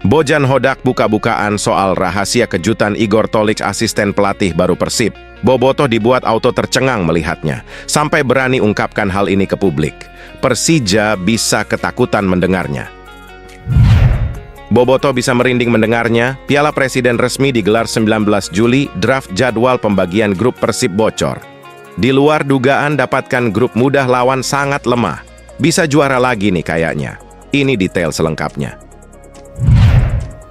Bojan Hodak buka-bukaan soal rahasia kejutan Igor Tolić asisten pelatih baru Persib. Bobotoh dibuat auto tercengang melihatnya, sampai berani ungkapkan hal ini ke publik. Persija bisa ketakutan mendengarnya. Bobotoh bisa merinding mendengarnya. Piala Presiden resmi digelar 19 Juli, draft jadwal pembagian grup Persib bocor. Di luar dugaan dapatkan grup mudah lawan sangat lemah. Bisa juara lagi nih kayaknya. Ini detail selengkapnya.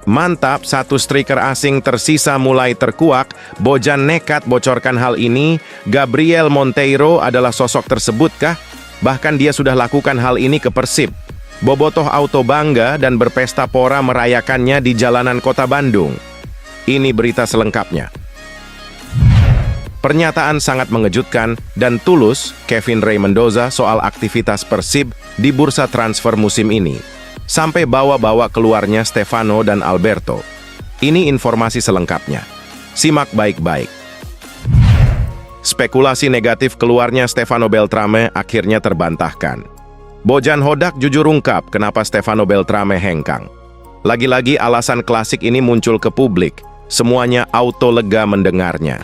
Mantap, satu striker asing tersisa mulai terkuak. Bojan nekat bocorkan hal ini. Gabriel Monteiro adalah sosok tersebutkah? Bahkan dia sudah lakukan hal ini ke Persib. Bobotoh auto bangga dan berpesta pora merayakannya di jalanan kota Bandung. Ini berita selengkapnya. Pernyataan sangat mengejutkan dan tulus Kevin Rey Mendoza soal aktivitas Persib di bursa transfer musim ini. Sampai bawa-bawa keluarnya Stefano dan Alberto. Ini informasi selengkapnya. Simak baik-baik. Spekulasi negatif keluarnya Stefano Beltrame akhirnya terbantahkan. Bojan Hodak jujur ungkap kenapa Stefano Beltrame hengkang. Lagi-lagi alasan klasik ini muncul ke publik. Semuanya auto lega mendengarnya.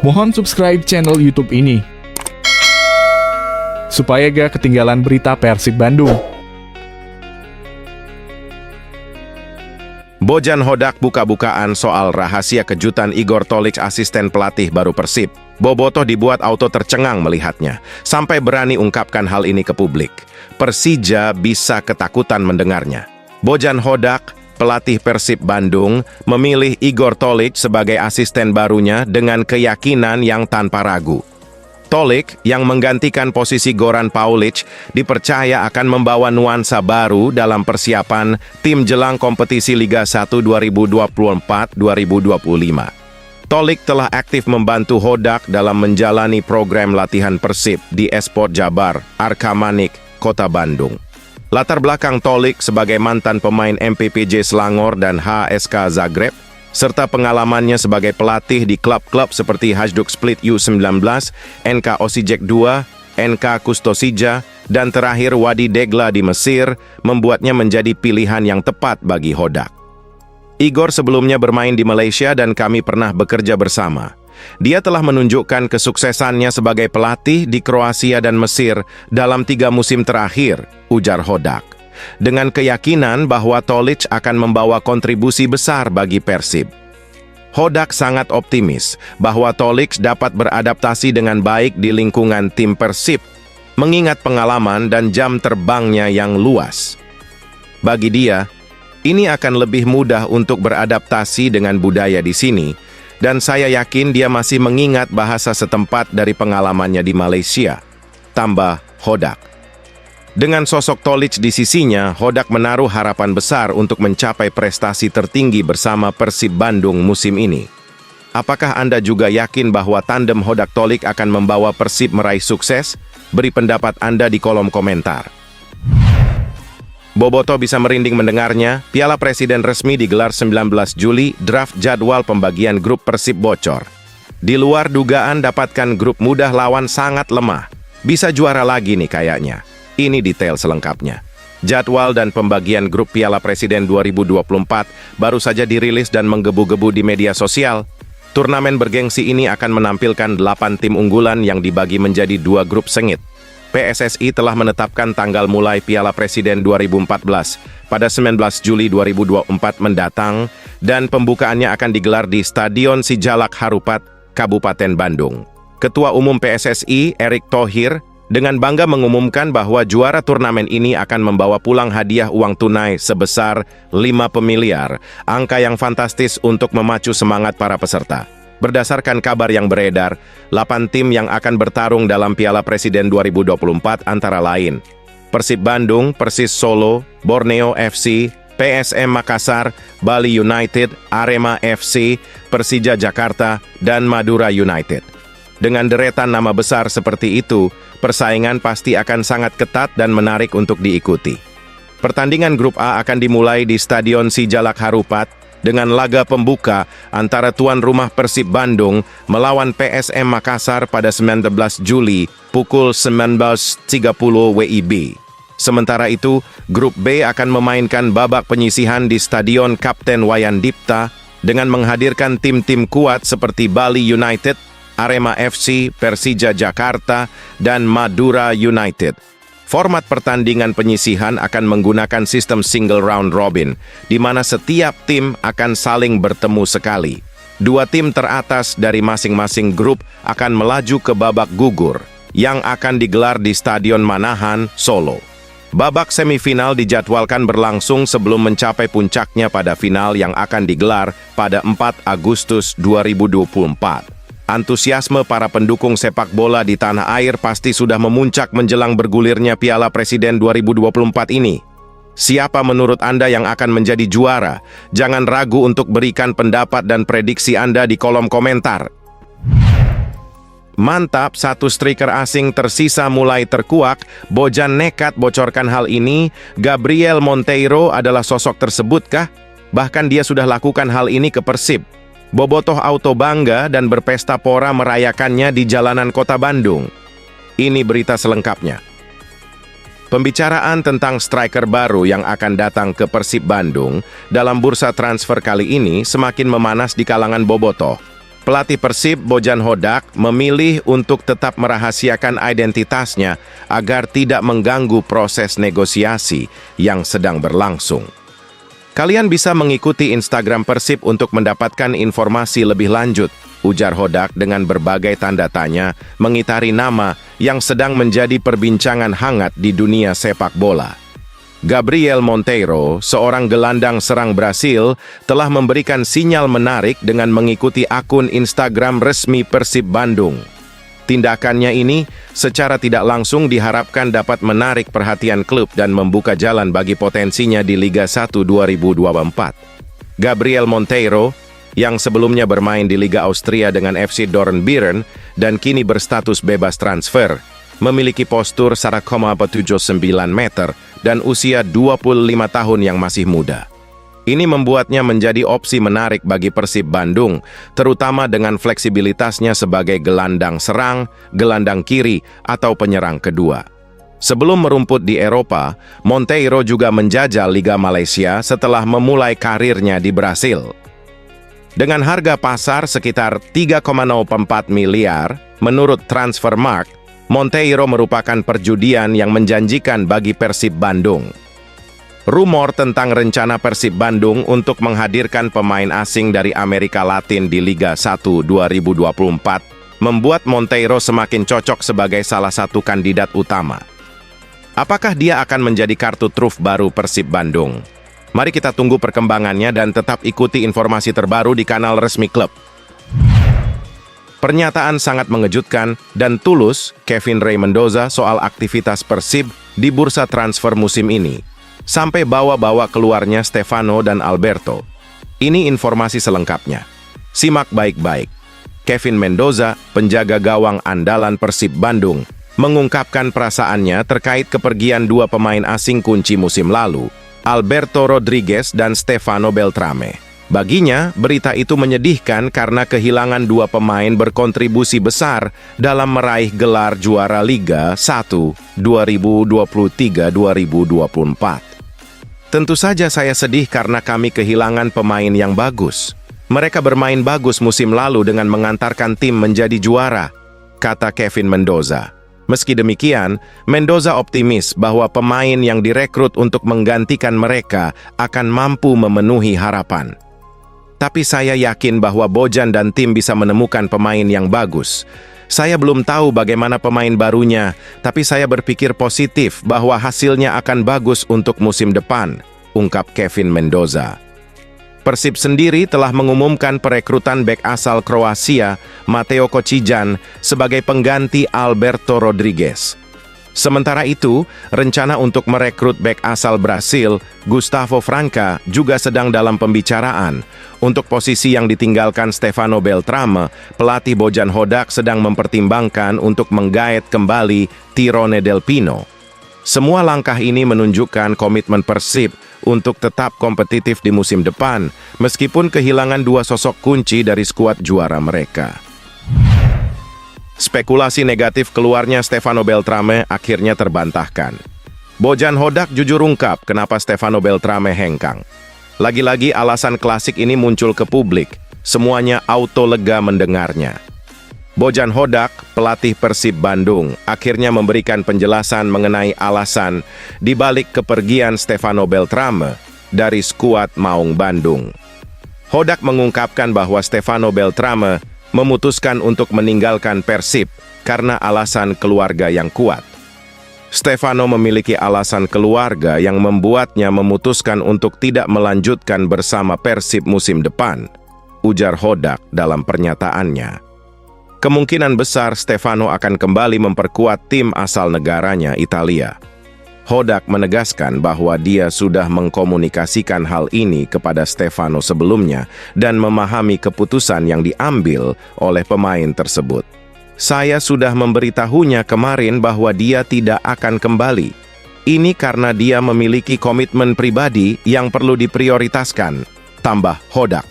Mohon subscribe channel YouTube ini, supaya gak ketinggalan berita Persib Bandung. Bojan Hodak buka-bukaan soal rahasia kejutan Igor Tolić asisten pelatih baru Persib. Bobotoh dibuat auto tercengang melihatnya, sampai berani ungkapkan hal ini ke publik. Persija bisa ketakutan mendengarnya. Bojan Hodak, pelatih Persib Bandung, memilih Igor Tolić sebagai asisten barunya dengan keyakinan yang tanpa ragu. Tolić, yang menggantikan posisi Goran Paulic, dipercaya akan membawa nuansa baru dalam persiapan tim jelang kompetisi Liga 1 2024-2025. Tolić telah aktif membantu Hodak dalam menjalani program latihan Persib di Esport Jabar, Arkamanik, Kota Bandung. Latar belakang Tolić sebagai mantan pemain MPPJ Selangor dan HSK Zagreb, serta pengalamannya sebagai pelatih di klub-klub seperti Hajduk Split U19, NK Osijek 2, NK Kustosija, dan terakhir Wadi Degla di Mesir, membuatnya menjadi pilihan yang tepat bagi Hodak. Igor sebelumnya bermain di Malaysia dan kami pernah bekerja bersama. Dia telah menunjukkan kesuksesannya sebagai pelatih di Kroasia dan Mesir dalam 3 musim terakhir, ujar Hodak. Dengan keyakinan bahwa Tolić akan membawa kontribusi besar bagi Persib. Hodak sangat optimis bahwa Tolić dapat beradaptasi dengan baik di lingkungan tim Persib, mengingat pengalaman dan jam terbangnya yang luas. Bagi dia, ini akan lebih mudah untuk beradaptasi dengan budaya di sini, dan saya yakin dia masih mengingat bahasa setempat dari pengalamannya di Malaysia, tambah Hodak. Dengan sosok Tolić di sisinya, Hodak menaruh harapan besar untuk mencapai prestasi tertinggi bersama Persib Bandung musim ini. Apakah Anda juga yakin bahwa tandem Hodak Tolić akan membawa Persib meraih sukses? Beri pendapat Anda di kolom komentar. Bobotoh bisa merinding mendengarnya. Piala Presiden resmi digelar 19 Juli, draft jadwal pembagian grup Persib bocor. Di luar dugaan dapatkan grup mudah lawan sangat lemah. Bisa juara lagi nih kayaknya. Ini detail selengkapnya. Jadwal dan pembagian grup Piala Presiden 2024 baru saja dirilis dan menggebu-gebu di media sosial. Turnamen bergengsi ini akan menampilkan 8 tim unggulan yang dibagi menjadi 2 grup sengit. PSSI telah menetapkan tanggal mulai Piala Presiden 2014 pada 19 Juli 2024 mendatang dan pembukaannya akan digelar di Stadion Sijalak Harupat, Kabupaten Bandung. Ketua Umum PSSI, Erick Thohir, dengan bangga mengumumkan bahwa juara turnamen ini akan membawa pulang hadiah uang tunai sebesar 5 miliar, angka yang fantastis untuk memacu semangat para peserta. Berdasarkan kabar yang beredar, 8 tim yang akan bertarung dalam Piala Presiden 2024 antara lain Persib Bandung, Persis Solo, Borneo FC, PSM Makassar, Bali United, Arema FC, Persija Jakarta, dan Madura United. Dengan deretan nama besar seperti itu, persaingan pasti akan sangat ketat dan menarik untuk diikuti. Pertandingan Grup A akan dimulai di Stadion Sijalak Harupat, dengan laga pembuka antara tuan rumah Persib Bandung melawan PSM Makassar pada 19 Juli pukul 19.30 WIB. Sementara itu, Grup B akan memainkan babak penyisihan di Stadion Kapten Wayan Dipta dengan menghadirkan tim-tim kuat seperti Bali United, Arema FC, Persija Jakarta, dan Madura United. Format pertandingan penyisihan akan menggunakan sistem single round robin, di mana setiap tim akan saling bertemu sekali. Dua tim teratas dari masing-masing grup akan melaju ke babak gugur, yang akan digelar di Stadion Manahan, Solo. Babak semifinal dijadwalkan berlangsung sebelum mencapai puncaknya pada final yang akan digelar pada 4 Agustus 2024. Antusiasme para pendukung sepak bola di tanah air pasti sudah memuncak menjelang bergulirnya Piala Presiden 2024 ini. Siapa menurut Anda yang akan menjadi juara? Jangan ragu untuk berikan pendapat dan prediksi Anda di kolom komentar. Mantap, satu striker asing tersisa mulai terkuak. Bojan nekat bocorkan hal ini. Gabriel Monteiro adalah sosok tersebutkah? Bahkan dia sudah lakukan hal ini ke Persib. Bobotoh Auto bangga dan berpesta pora merayakannya di jalanan kota Bandung. Ini berita selengkapnya. Pembicaraan tentang striker baru yang akan datang ke Persib Bandung dalam bursa transfer kali ini semakin memanas di kalangan bobotoh. Pelatih Persib, Bojan Hodak, memilih untuk tetap merahasiakan identitasnya agar tidak mengganggu proses negosiasi yang sedang berlangsung. Kalian bisa mengikuti Instagram Persib untuk mendapatkan informasi lebih lanjut, ujar Hodak dengan berbagai tanda tanya mengitari nama yang sedang menjadi perbincangan hangat di dunia sepak bola. Gabriel Monteiro, seorang gelandang serang Brasil, telah memberikan sinyal menarik dengan mengikuti akun Instagram resmi Persib Bandung. Tindakannya ini secara tidak langsung diharapkan dapat menarik perhatian klub dan membuka jalan bagi potensinya di Liga 1 2024. Gabriel Monteiro, yang sebelumnya bermain di Liga Austria dengan FC Dornbirn dan kini berstatus bebas transfer, memiliki postur 1,79 meter dan usia 25 tahun yang masih muda. Ini membuatnya menjadi opsi menarik bagi Persib Bandung, terutama dengan fleksibilitasnya sebagai gelandang serang, gelandang kiri, atau penyerang kedua. Sebelum merumput di Eropa, Monteiro juga menjajal Liga Malaysia setelah memulai karirnya di Brasil. Dengan harga pasar sekitar 3,04 miliar, menurut Transfermarkt, Monteiro merupakan perjudian yang menjanjikan bagi Persib Bandung. Rumor tentang rencana Persib Bandung untuk menghadirkan pemain asing dari Amerika Latin di Liga 1 2024 membuat Monteiro semakin cocok sebagai salah satu kandidat utama. Apakah dia akan menjadi kartu truf baru Persib Bandung? Mari kita tunggu perkembangannya dan tetap ikuti informasi terbaru di kanal resmi klub. Pernyataan sangat mengejutkan dan tulus Kevin Rey Mendoza soal aktivitas Persib di bursa transfer musim ini. Sampai bawa-bawa keluarnya Stefano dan Alberto. Ini informasi selengkapnya. Simak baik-baik. Kevin Mendoza, penjaga gawang andalan Persib Bandung, mengungkapkan perasaannya terkait kepergian dua pemain asing kunci musim lalu, Alberto Rodriguez dan Stefano Beltrame. Baginya, berita itu menyedihkan karena kehilangan dua pemain berkontribusi besar dalam meraih gelar juara Liga 1 2023-2024. Tentu saja saya sedih karena kami kehilangan pemain yang bagus. Mereka bermain bagus musim lalu dengan mengantarkan tim menjadi juara, kata Kevin Mendoza. Meski demikian, Mendoza optimis bahwa pemain yang direkrut untuk menggantikan mereka akan mampu memenuhi harapan. Tapi saya yakin bahwa Bojan dan tim bisa menemukan pemain yang bagus. Saya belum tahu bagaimana pemain barunya, tapi saya berpikir positif bahwa hasilnya akan bagus untuk musim depan, ungkap Kevin Mendoza. Persib sendiri telah mengumumkan perekrutan bek asal Kroasia, Mateo Kocijan, sebagai pengganti Alberto Rodriguez. Sementara itu, rencana untuk merekrut bek asal Brasil, Gustavo Franca, juga sedang dalam pembicaraan. Untuk posisi yang ditinggalkan Stefano Beltrame, pelatih Bojan Hodak sedang mempertimbangkan untuk menggaet kembali Tirone Del Pino. Semua langkah ini menunjukkan komitmen Persib untuk tetap kompetitif di musim depan, meskipun kehilangan dua sosok kunci dari skuad juara mereka. Spekulasi negatif keluarnya Stefano Beltrame akhirnya terbantahkan. Bojan Hodak jujur ungkap kenapa Stefano Beltrame hengkang. Lagi-lagi alasan klasik ini muncul ke publik, semuanya auto lega mendengarnya. Bojan Hodak, pelatih Persib Bandung, akhirnya memberikan penjelasan mengenai alasan di balik kepergian Stefano Beltrame dari skuad Maung Bandung. Hodak mengungkapkan bahwa Stefano Beltrame memutuskan untuk meninggalkan Persib karena alasan keluarga yang kuat. Stefano memiliki alasan keluarga yang membuatnya memutuskan untuk tidak melanjutkan bersama Persib musim depan, ujar Hodak dalam pernyataannya. Kemungkinan besar Stefano akan kembali memperkuat tim asal negaranya, Italia. Hodak menegaskan bahwa dia sudah mengkomunikasikan hal ini kepada Stefano sebelumnya dan memahami keputusan yang diambil oleh pemain tersebut. Saya sudah memberitahunya kemarin bahwa dia tidak akan kembali. Ini karena dia memiliki komitmen pribadi yang perlu diprioritaskan, tambah Hodak.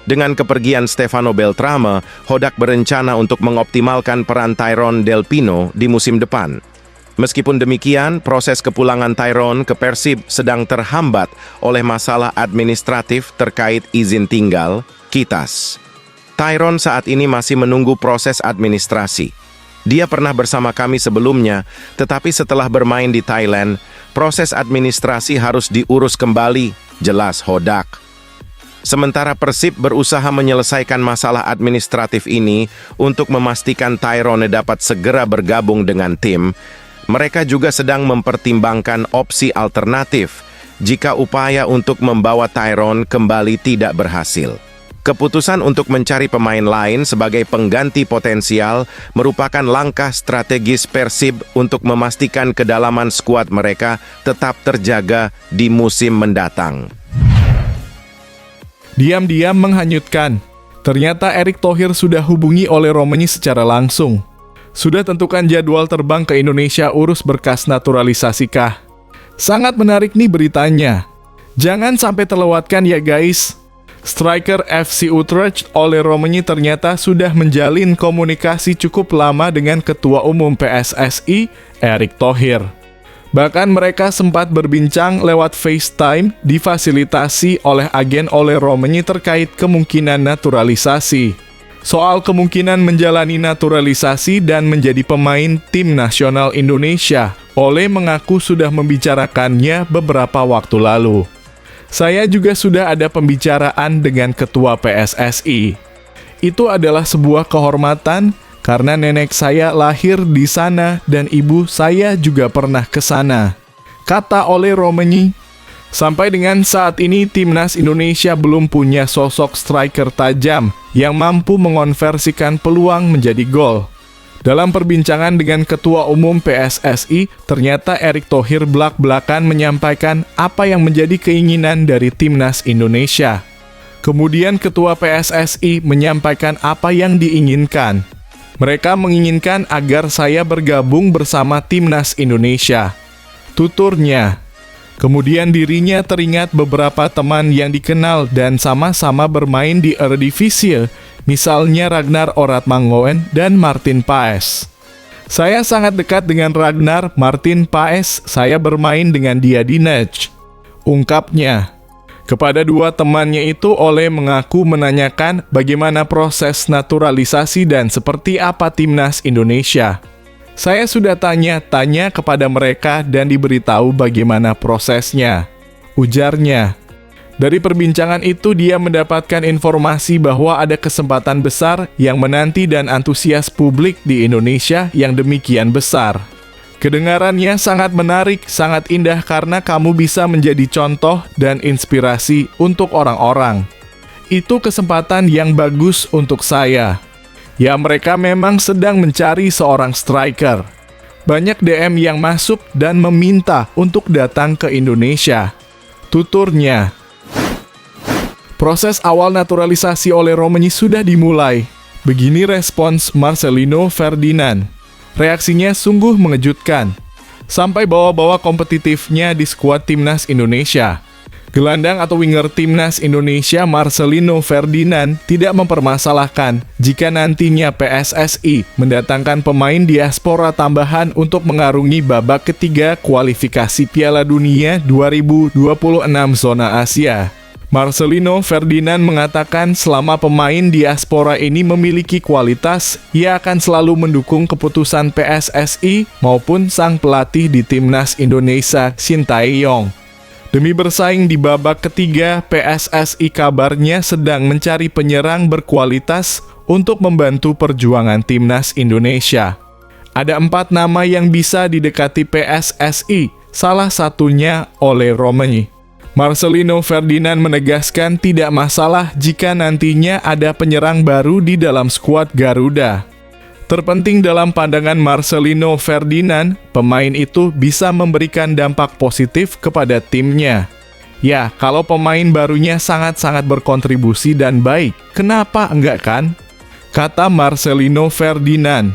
Dengan kepergian Stefano Beltrame, Hodak berencana untuk mengoptimalkan peran Tyrone Del Pino di musim depan. Meskipun demikian, proses kepulangan Tyrone ke Persib sedang terhambat oleh masalah administratif terkait izin tinggal, KITAS. Tyrone saat ini masih menunggu proses administrasi. Dia pernah bersama kami sebelumnya, tetapi setelah bermain di Thailand, proses administrasi harus diurus kembali, jelas Hodak. Sementara Persib berusaha menyelesaikan masalah administratif ini untuk memastikan Tyrone dapat segera bergabung dengan tim, mereka juga sedang mempertimbangkan opsi alternatif jika upaya untuk membawa Tyrone kembali tidak berhasil. Keputusan untuk mencari pemain lain sebagai pengganti potensial merupakan langkah strategis Persib untuk memastikan kedalaman skuad mereka tetap terjaga di musim mendatang. Diam-diam menghanyutkan. Ternyata Erick Thohir sudah hubungi oleh Romagnoli secara langsung. Sudah tentukan jadwal terbang ke Indonesia urus berkas naturalisasi kah? Sangat menarik nih beritanya. Jangan sampai terlewatkan ya guys. Striker FC Utrecht oleh Romagnoli ternyata sudah menjalin komunikasi cukup lama dengan Ketua Umum PSSI, Erick Thohir. Bahkan mereka sempat berbincang lewat FaceTime difasilitasi oleh agen oleh Romagnoli terkait kemungkinan naturalisasi. Soal kemungkinan menjalani naturalisasi dan menjadi pemain tim nasional Indonesia, Ole mengaku sudah membicarakannya beberapa waktu lalu. Saya juga sudah ada pembicaraan dengan Ketua PSSI. Itu adalah sebuah kehormatan karena nenek saya lahir di sana dan ibu saya juga pernah ke sana, kata Ole Romagnoli. Sampai dengan saat ini, timnas Indonesia belum punya sosok striker tajam yang mampu mengonversikan peluang menjadi gol. Dalam perbincangan dengan Ketua Umum PSSI, ternyata Erick Thohir belak-belakan menyampaikan apa yang menjadi keinginan dari timnas Indonesia. Kemudian Ketua PSSI menyampaikan apa yang diinginkan. Mereka menginginkan agar saya bergabung bersama timnas Indonesia, tuturnya. Kemudian dirinya teringat beberapa teman yang dikenal dan sama-sama bermain di Eredivisie, misalnya Ragnar Oratmangoen dan Martin Paes. Saya sangat dekat dengan Ragnar, Martin Paes, saya bermain dengan dia di Nech, ungkapnya. Kepada dua temannya itu, Ole mengaku menanyakan bagaimana proses naturalisasi dan seperti apa timnas Indonesia. Saya sudah tanya kepada mereka dan diberitahu bagaimana prosesnya, ujarnya. Dari perbincangan itu dia mendapatkan informasi bahwa ada kesempatan besar yang menanti dan antusias publik di Indonesia yang demikian besar. Kedengarannya sangat menarik, sangat indah karena kamu bisa menjadi contoh dan inspirasi untuk orang-orang. Itu kesempatan yang bagus untuk saya. Ya, mereka memang sedang mencari seorang striker. Banyak DM yang masuk dan meminta untuk datang ke Indonesia, tuturnya. Proses awal naturalisasi oleh Romagnoli sudah dimulai. Begini respons Marcelino Ferdinand. Reaksinya sungguh mengejutkan. Sampai bawa-bawa kompetitifnya di skuad timnas Indonesia. Gelandang atau winger timnas Indonesia Marcelino Ferdinand tidak mempermasalahkan jika nantinya PSSI mendatangkan pemain diaspora tambahan untuk mengarungi babak ketiga kualifikasi Piala Dunia 2026 zona Asia. Marcelino Ferdinand mengatakan selama pemain diaspora ini memiliki kualitas, ia akan selalu mendukung keputusan PSSI maupun sang pelatih di timnas Indonesia Sintayong. Demi bersaing di babak ketiga, PSSI kabarnya sedang mencari penyerang berkualitas untuk membantu perjuangan timnas Indonesia. Ada 4 nama yang bisa didekati PSSI, salah satunya oleh Romani. Marcelino Ferdinand menegaskan tidak masalah jika nantinya ada penyerang baru di dalam skuad Garuda. Terpenting dalam pandangan Marcelino Ferdinand, pemain itu bisa memberikan dampak positif kepada timnya. Ya, kalau pemain barunya sangat-sangat berkontribusi dan baik, kenapa enggak kan? Kata Marcelino Ferdinand.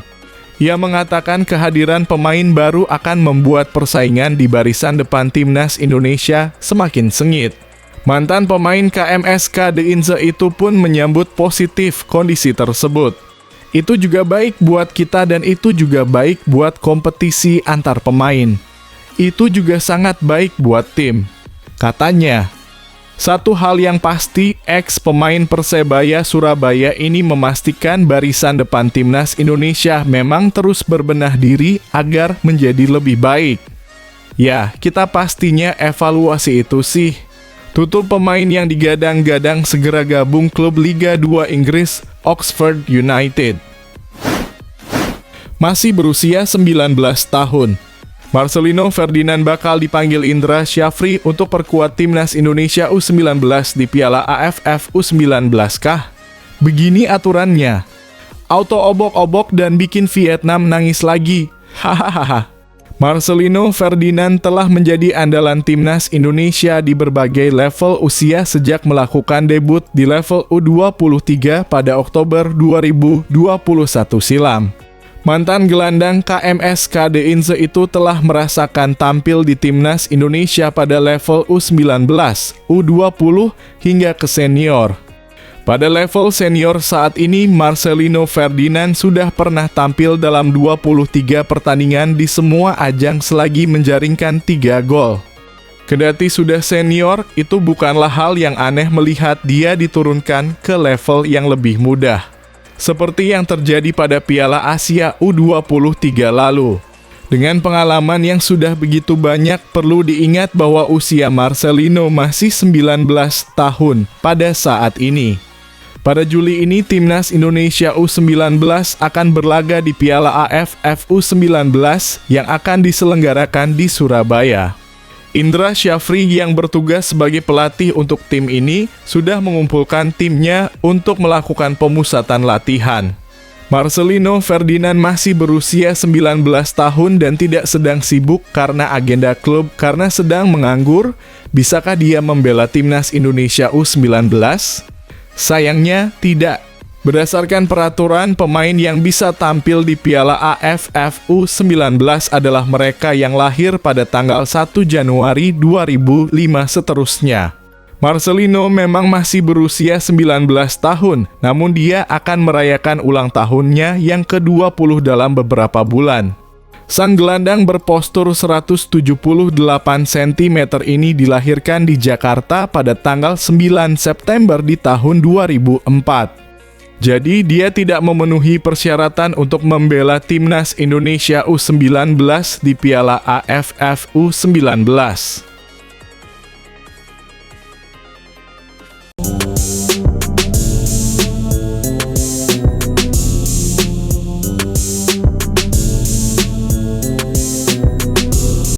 Ia mengatakan kehadiran pemain baru akan membuat persaingan di barisan depan timnas Indonesia semakin sengit. Mantan pemain KMSK De Inze itu pun menyambut positif kondisi tersebut. Itu juga baik buat kita dan itu juga baik buat kompetisi antar pemain. Itu juga sangat baik buat tim, katanya. Satu hal yang pasti, ex-pemain Persebaya Surabaya ini memastikan barisan depan timnas Indonesia memang terus berbenah diri agar menjadi lebih baik. Ya, kita pastinya evaluasi itu sih. Tutup pemain yang digadang-gadang segera gabung klub Liga 2 Inggris, Oxford United. Masih berusia 19 tahun, Marcelino Ferdinand bakal dipanggil Indra Syafri untuk perkuat timnas Indonesia U19 di Piala AFF U19 kah? Begini aturannya. Auto obok-obok dan bikin Vietnam nangis lagi. Hahaha. Marcelino Ferdinand telah menjadi andalan timnas Indonesia di berbagai level usia sejak melakukan debut di level U23 pada Oktober 2021 silam. Mantan gelandang KMSK De Inze itu telah merasakan tampil di timnas Indonesia pada level U19, U20 hingga ke senior. Pada level senior saat ini, Marcelino Ferdinand sudah pernah tampil dalam 23 pertandingan di semua ajang selagi menjaringkan 3 gol. Kendati sudah senior, itu bukanlah hal yang aneh melihat dia diturunkan ke level yang lebih mudah. Seperti yang terjadi pada Piala Asia U23 lalu. Dengan pengalaman yang sudah begitu banyak, perlu diingat bahwa usia Marcelino masih 19 tahun pada saat ini. Pada Juli ini, timnas Indonesia U19 akan berlaga di Piala AFF U19 yang akan diselenggarakan di Surabaya. Indra Syafri yang bertugas sebagai pelatih untuk tim ini sudah mengumpulkan timnya untuk melakukan pemusatan latihan. Marcelino Ferdinand masih berusia 19 tahun dan tidak sedang sibuk karena agenda klub karena sedang menganggur. Bisakah dia membela timnas Indonesia U19? Sayangnya tidak. Berdasarkan peraturan, pemain yang bisa tampil di Piala AFF U19 adalah mereka yang lahir pada tanggal 1 Januari 2005 seterusnya. Marcelino memang masih berusia 19 tahun, namun dia akan merayakan ulang tahunnya yang ke-20 dalam beberapa bulan. Sang gelandang berpostur 178 cm ini dilahirkan di Jakarta pada tanggal 9 September di tahun 2004. Jadi dia tidak memenuhi persyaratan untuk membela timnas Indonesia U19 di Piala AFF U19.